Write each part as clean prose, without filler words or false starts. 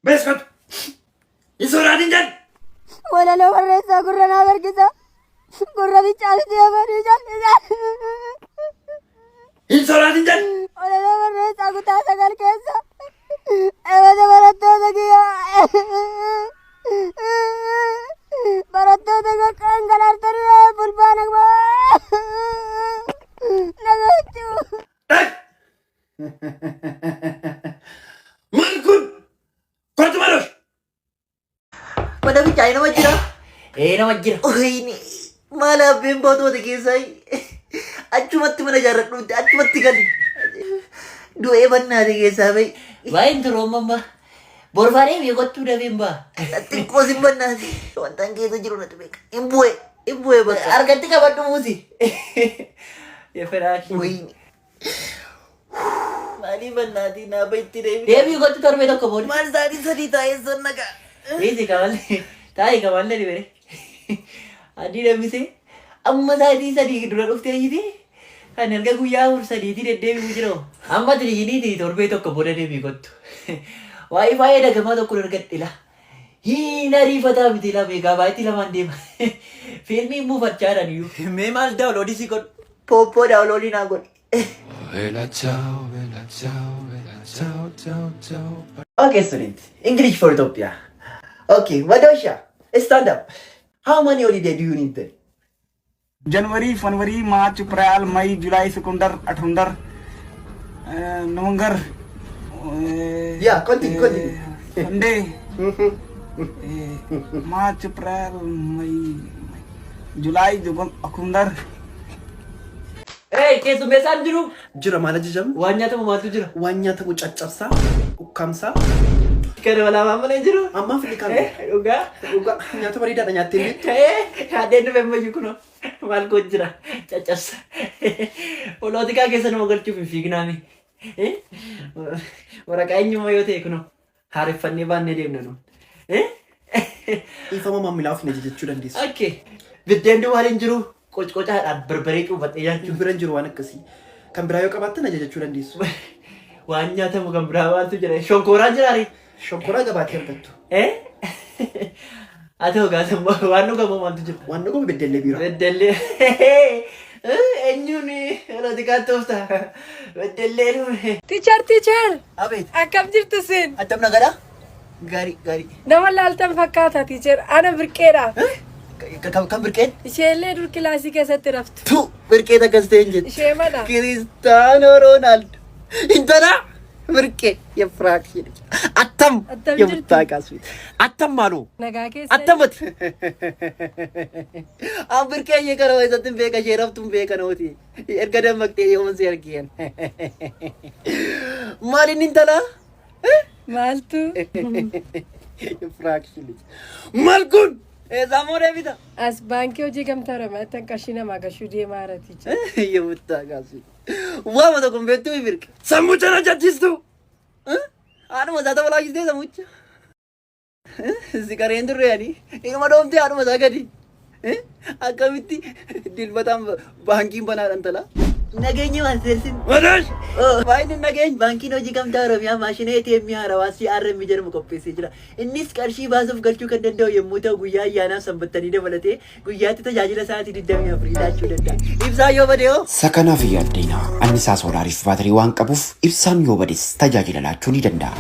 Mesut. Isoraadin jan. Wala lo barreessa gurra naa barkisa. Gurra bichaati deemanii jallisan. Isoraadin jan. Wala lo barreessa kutaa sagal keessa. Eebata barattoota kiyyaa. Barattoota kan galaartanii fulbaana nagachuu. Malkun. Kottu malos. Mana bichaa'ee nama jira. Nama jira. Oyini maal abbeen baatota keessaa achumatti mana ijaarradhuutti achumatti gali. Du'ee bannaati keessaa ba'i. Baay'een turuu mamma. Borfaadhee biyya kottuu dhabeen ba'a. Xiqqoos hin bannaati. Wantaan keessa jiru natti beeka. Hin bu'ee bakka. Argatti qabadhu muusi. Yeferaati. Oyini. Maalii bannaati naa ba'itti deebi. Deebii kottu torbee tokko booda. Maal sa'aatii sadii taa'ee sonna ga'a. Wiisi kamallee. Taa'ee kamallee dibere. Adii dambisee. Amma sa'aatii sadii dura dhuftee jiti. Kan erga guyyaa sadiitii deddeebi'u jira. Amma tiriiniiti torbee tokko booda deebii kottu. Waa'ee baay'ee dagamaa tokko argadhila. Hin ariifataa miti lama egaa baay'eetti lamaan deema. Fiilmii muufachaa iyyuu. Mee maal daawuloodii si godhu? Pooppoo daawuloodii naa godhi. Bella ciao, bella ciao, bella ciao, ciao, ciao. Okay, student. English for Ethiopia. Okay, Madosha, stand up. How many holiday do you need then? जनवरी फरवरी मार्च अप्रैल मई जुलाई सितंबर अठंबर नवंबर Yeah, continue. Sunday March April May July October Keessummeessaan jiru. Jira maal jedhamu? Waan nyaatamu maaltu jira? Waan nyaatamu caccabsaa, ukkaamsaa. Kana balaa malee jiru. Amma filikaan. Dhugaa. Nyaata bareedaadha nyaattee beektu. Yaadeen dhufe ammayyuu kunoo maal koo jira caccabsa. Olootikaa keessa nama galchuuf hin fiignaami. Waraqaa eenyummaa yoo ta'e kunoo haareffannee baannee deemna nu. Ifama maamilaaf na jechuu dandeessu. Okay. Biddeen duwwaan hin jiru. Qocaadhaan barbaree cuufatee nyaachuun Bira hin jiru waan akkasii. Kan biraa yoo qabaatte na jechuu dandeessu. waan nyaatamu kan biraa maaltu jira? Shonkooraan jiraare. Shonkoraa gabaatee argattu. Haa ta'u gaasa waan dhugamu maaltu jira? Waan dhugamu beddellee biira. Beddellee. Eenyuun olootikaa toofta? Beddellee dhume. Teacher. Abeet. Akkam jirtu sin? Attam nagadaa? Gaarii. Nama laaltan fakkaata teacher. Ana birqeedha. Kan birqeen? Isheellee dur kilaasii keessatti raftu. Tu birqee takkas ta'een jedhu. Ishee mana. Kiristaanoo Roonaald. Intala birqee yefraakshii. Attam yemuttaa kaasuut. Attam maaloo? Nagaa keessa. Attamati. An birqee ishee kana keessatti hin beeka ishee raftu hin beeka nooti. Erga dammaqxee yooma si argeen. Maaliin intala? Maaltu? Yefraakshii. Maal kun? Eesaamoo deebita? As baankii hojii gamtaa ramatan qarshii namaa gashuu deemaa jira teacher. Yemuttaa kaasuut. Waama tokko hin beektuu birqee. Sammucha na jajjistu. Haadhuma isaa tapha laajistee sammucha. Si qareen turre ani. Ilma dhoomtee haadhuma isaa gadi. Akkamitti dilbataan baankiin banaadhaan tala. Nageenyi waan seersin. Madaash! Baay'inni nageenyi baankiin hojii gamtaa Oromiyaa maashina ATM haarawaa CRM jedhamu qopheessee jira. Innis qarshii baasuuf galchuu kan danda'u yommuu ta'u guyyaa ayyaanaaf sanbattanii dabalatee guyyaatti tajaajila sa'aatii 24 laachuu danda'a. Ibsaa yoo bade hoo? Sakanaaf yaaddeena annisaa soolaariif baatirii waan qabuuf ibsaan yoo bades tajaajila laachuu ni danda'a.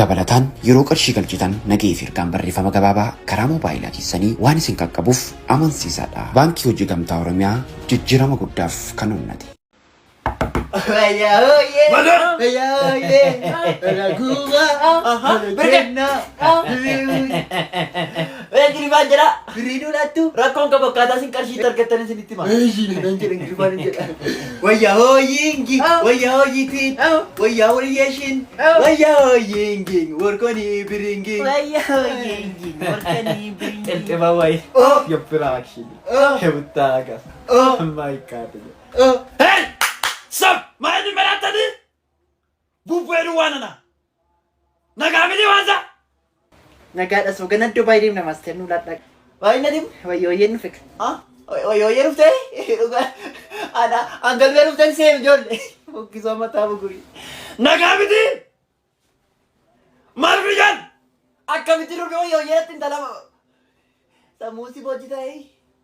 Dabalataan yeroo qarshii galchitan nagee fi ergaan barreeffama gabaabaa karaa moobaayilaa keessanii waan isin qaqqabuuf amansiisaadha. Baankii hojii gamtaa Oromiyaa jijjiirama guddaaf kan uumate. Girifaan jedha. Biriiduu laattu. Rakkoon qaba akkaataa isin qarshii argattan isinitti hima. Wayyaa hooyiingi. Wayyaa hooyiitiin. Wayyaa hooyyeeshin. Wayyaa hooyiingi. Warqoonii biriingi. Wayyaa hooyiingi. Warqoonii biriingi. Xelxemaa waayee. Yoppiraa akshini. Hebuttaa agas. My God. Hey! Stop! Maali maraatani? Bubbeen waanana. Nagaamini waansa. Nagaadha soo ganaddo baay'ee deemna maaster nu laadhaa. Waayee nadim. Wayyooyyeen nu fika. Wayyooyyee dhuftee? Angalmee dhuftee seef ijoollee. Fokkisoo mataa bugurii. Nagaamiti! Maal fiigan? akkamitti dhufee yoo yeetti intala samuusi bojjitee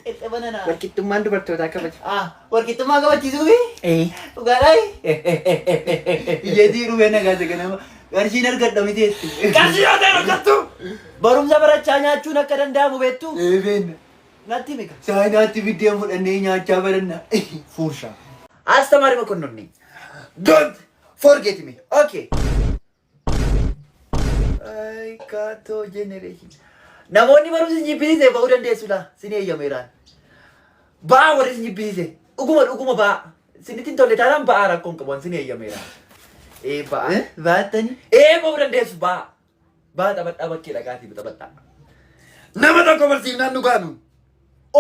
xexxe banana. Walqixxummaan dubartootaa kabaja. Walqixxummaa kabachiisuufi. Dhugaadhaa. Biyyeetii dhufee nagaate kanama. Qarshiin argadha miteetti. Qarshii yoo ta'e argattu. Barumsa barachaa nyaachuun akka danda'amu beektu. Beekna. Natti mika. Saayinaatti biddeen fudhannee nyaachaa baranna. Fuusha. Astamaari Makonnonni. Don't forget me. Okay. Ay, Kato generation. Namoonni barumsa jibbisiise ba'uu dandeessudha. Sin eeyyameeraan. Ba'aa warri sin jibbisiise. Dhuguma ba'aa. Sinittiin tolle taanaan ba'aa rakkoon qaban sin eeyyameeraan. Ba'aa. Baattani. Ba'uu dandeessu ba'aa. Ba'aa taphadhaa bakkee dhaqaatii taphadhaa. Nama tokko barsiifnaan dhugaanu.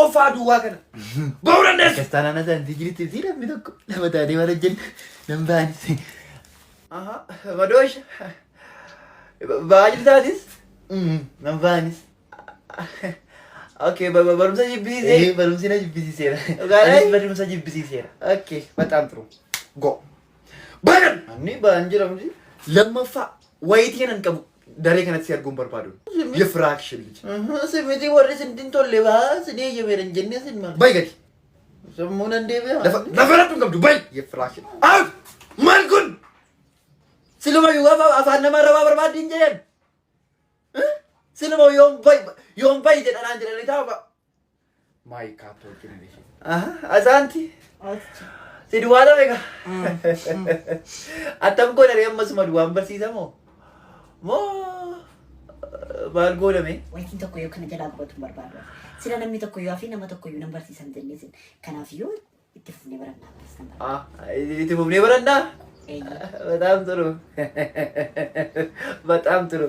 Ofaa duwwaa kana. Ba'uu dandeessu. Kastaanaan asaan siigiritti si namni tokko nama taatee mana jenna. Nam ba'anis. Madoosha. Ba'aa jirtaatis. Nam ba'anis. Okay, barumsa jibbisiise. Barumsi na jibbisiiseera. Anis barumsa jibbisiiseera. Okay, በጣም ጥሩ. Go. Bagan. Ani ba'aan jedhamti. Lammaffaa wayitii kanan qabu daree kanatti si arguun barbaadu. Yefraakshii ልጅ. Simiti warri sintin tolle ba'aa sin eeyyameeran jennee sin maal. Bayi gadi. Sammuu nan deebi'a. Lafa irratti hin qabdu bayi. Yefraakshii. Out. Maal kun? Siluma yoo afaan nama rabaa barbaaddiin jedhan. Siluma yoon bayi jedhanaan jedhanii taa'u. My Kato generation. Asaanti. Si duwwaadha beeka. Attam godhanii ammasuma duwwaan barsiisamoo? Moo maal godhame? Wanti tokko yoo kana jalaa qabatu barbaadu. Sila namni tokko yoo fi nama tokko yoo nan barsiisan jenneesin. Kanaaf yoo itti fufnee barannaa. Itti fufnee barannaa? በጣም ጥሩ በጣም ጥሩ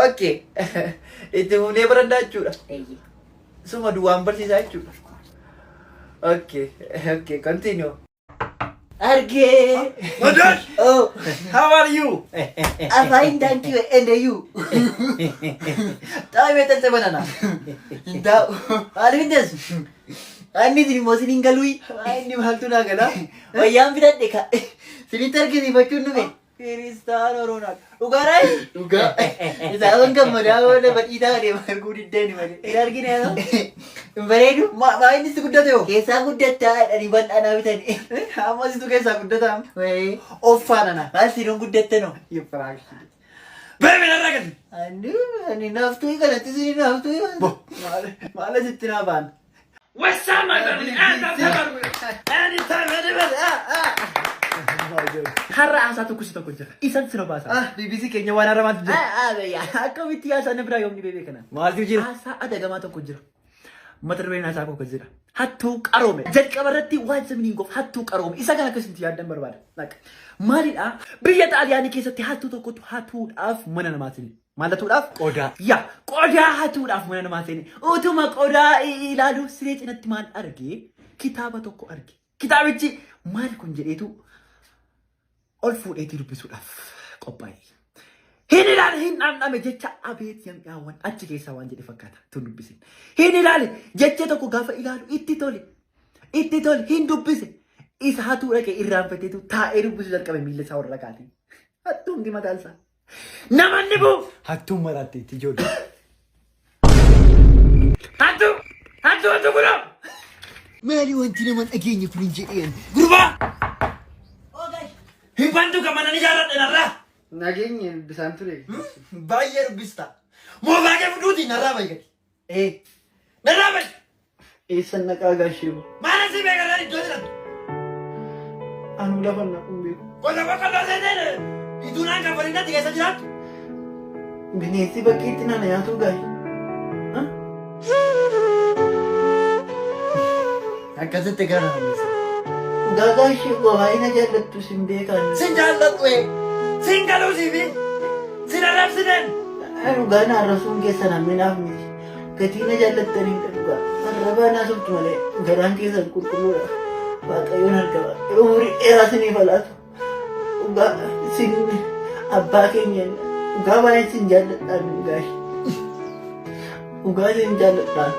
ኦኬ እቲ ሙኔ በረንዳችሁ ሱማ ዱዋን በርሲሳችሁ ኦኬ ኦኬ ኮንቲኒው አርጌ Madosh. Oh, How are you? I'm fine, thank you. And you? Tahu betul sebenarnya. Tahu. Alvin des. Ani di mosin inggalui. Ini hal tu nak lah. Wayang tidak deka. Sini terkini bacun tu kan. Cristiano Ronaldo. Ugarai? Uga. Zaman kemarin awal dapat ida dia bergudi deni macam. Ida gini ada. Beredu. Mak ini sudah tu. Kisah sudah tak dari ban anak kita ni. Amas itu kisah sudah tam. Wei. Ofan anak. Masih dong sudah tu no. Yefraakshii. Bayi narakan. Ani naftu ikan nanti sini naftu ikan. Boh. Malah situ naban. Wesam my family. Anytime, anywhere. Har'a asa tokko si tokko jira. Isan sirba baasa. BBC keenya waan haramaa jira. Biyya akkamitti haasaan biraa yoomni beekee kana. Maaltu jira? Haasaa adagamaa tokko jira. Mata dureen haasaa tokko jira. Hattuu qaroome. Jalqaba irratti waan sabni hin goof hattuu qaroome. Isa kana akkasitti yaaddan barbaada. Maalidha? Biyya Xaaliyaanii keessatti hattuu tokkotu hatuudhaaf mana namaa seene. Maalatuudhaaf? Qodaa. Yaa qodaa hatuudhaaf mana namaa seene. Utuma qodaa ilaaluu siree cinatti maal argee kitaaba tokko arge. Kitaabichi maal kun jedheetu ol fuudheetii dubbisuudhaaf qophaa'e. Hin ilaale hin dhandhame jecha abeet yam'aawwan achi keessaa waan jedhe fakkaata tun dubbise. Hin ilaale jecha tokko gaafa ilaalu itti tole hin dubbise. Isa hatuu dhaqee irraanfateetu taa'ee dubbisuu jalqabe miilla isaa warra kaatiin. Hattuun di mataan isaa. Namanni buu. Hattuun maraatteetti ijoollee. Hattuu kunoo. Maali wanti nama dhageenya kun hin jedheen? Gurbaa! Hibantu kemana ni jalan narra? Nageenya bisaan ture. Bayar bista. Moo baay'ee fuduuti narraa baay'ee. Narra bay. Eessan naqaa gaasheeru. Mana si beekan iddoo jiran. Anu lafa naquu beeku. Kota bakka seeteen ituunaan kan fariidatti keessa jiraatu. Bineensi bakkeetti nana nyaatu gaari. Akkasitti gara hamisa. Gagaa ishee gohaayina jaallattu sin beekan. Sin jaalladhu sin galuusiifi sin arrabsinen. Dhugaan arrabsuun keessa namni naaf miti. Gatii na jaallattanii dhugaa. Arrabaa naa sobtu malee garaan keessan qulqulluudha. Waaqayyoon argama. Umurii dheeraa siniif alaatu. Dhugaa sin abbaa keenya dhugaa baay'ee sin jaalladhaan dhugaa. Dhugaa sin jaalladhaan.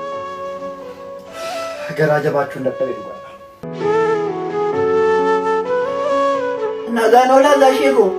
Garaa jabaachuun dadhabee dhugaadha. Nagaan oolaa gaashee koo.